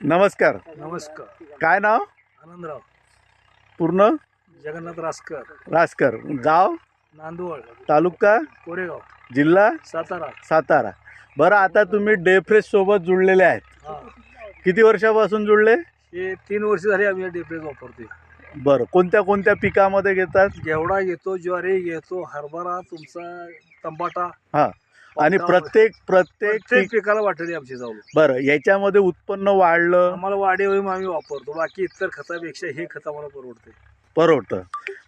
नमस्कार. नमस्कार. काय नाव? आनंदराव पूर्ण? जगन्नाथ रासकर. रासकर. गाव? नांदवळ. तालुका? कोरेगाव. जिल्हा? सातारा. सातारा. बरं, आता तुम्ही डेफ्रेश सोबत जुळलेले आहेत. हा, किती वर्षापासून जुळले? हे 3 वर्ष झाली आम्ही डेप्रेस वापरतोय. बरं, कोणत्या कोणत्या पिकामध्ये घेतात? घेवडा घेतो, ज्वारी घेतो, हरभरा, तुमचा टमाटा. हां. आणि प्रत्येक प्रत्येक पिकाला वाटते आमची जाऊ. बरं, याच्यामध्ये उत्पन्न वाढलं, आम्हाला वाढे होईल आम्ही वापरतो. बाकी इतर खतापेक्षा हे खत आम्हाला परवडते. परवडतं.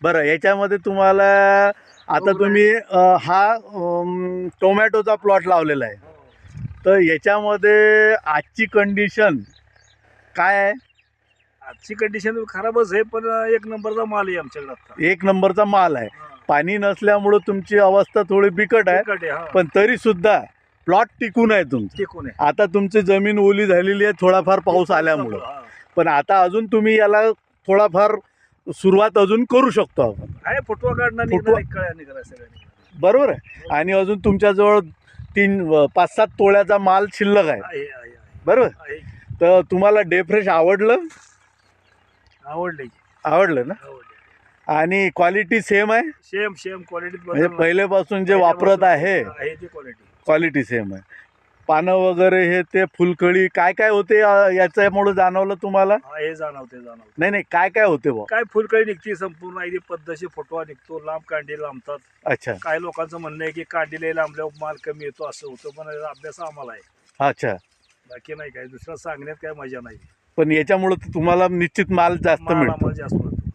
बरं, याच्यामध्ये तुम्हाला आता तुम्ही हा टोमॅटोचा प्लॉट लावलेला आहे, तर याच्यामध्ये आजची कंडिशन काय आहे? आजची कंडिशन खराबच आहे, पण 1 नंबरचा माल आहे आमच्याकडे आता. एक नंबरचा माल आहे. पाणी नसल्यामुळं तुमची अवस्था थोडी बिकट आहे, पण तरी सुद्धा प्लॉट टिकून आहे तुमचं. टिकून आहे. आता तुमची जमीन ओली झालेली आहे थोडाफार पाऊस आल्यामुळं, पण आता अजून तुम्ही याला थोडाफार सुरुवात अजून करू शकतो आपण. आहे फुटवा काढणार, फुटवा- कळ्या निघाला सगळ्यांनी. बरोबर आहे. आणि अजून तुमच्याजवळ 5-7 तोळ्याचा माल शिल्लक आहे. आहे, आहे, आहे. बरोबर. आहे. तर तुम्हाला डेफ्रेश आवडलं? आवडले की. आवडलं ना? आवडले. आणि क्वालिटी सेम आहे, सेम क्वालिटीत म्हणजे पहिलेपासून जे वापरत आहे आहे ती क्वालिटी. क्वालिटी सेम आहे. पानं वगैरे हे ते फुलकळी काय काय होते याच्यामुळे जाणवलं तुम्हाला? हे जाणवते. नाही, काय काय होते बा? काय फुलकळी निघते संपूर्ण, आहे पद्धतशीर फुटवा निघतो, लांब कांडी लांबतात. अच्छा काही लोकांचं म्हणणं आहे की कांडीला लांबल्यावर माल कमी येतो, असं होतं, पण याचा अभ्यास आम्हाला आहे. अच्छा. बाकी नाही, काय दुसरं सांगण्यात काय मजा नाही. पण याच्यामुळे तुम्हाला निश्चित माल जास्त माल मिळतो. आम्हाला जास्त मिळतो.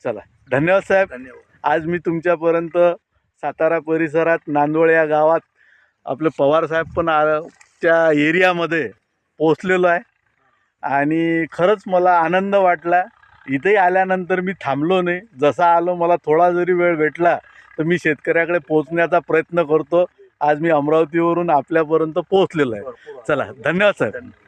चला, धन्यवाद साहेब. धन्यवाद. आज मी तुमच्यापर्यंत सातारा परिसरात नांदवळ या गावात आपले पवार साहेब पण त्या एरियामध्ये पोचलेलो आहे आणि खरंच मला आनंद वाटला. इथे आल्यानंतर मी थांबलो नाही, जसा आलो मला थोडा जरी वेळ भेटला तर मी शेतकऱ्याकडे पोचण्याचा प्रयत्न करतो. आज मी अमरावतीवरून आपल्यापर्यंत पोचलेलो आहे. भरपूर. चला, धन्यवाद साहेब. धन्यवाद.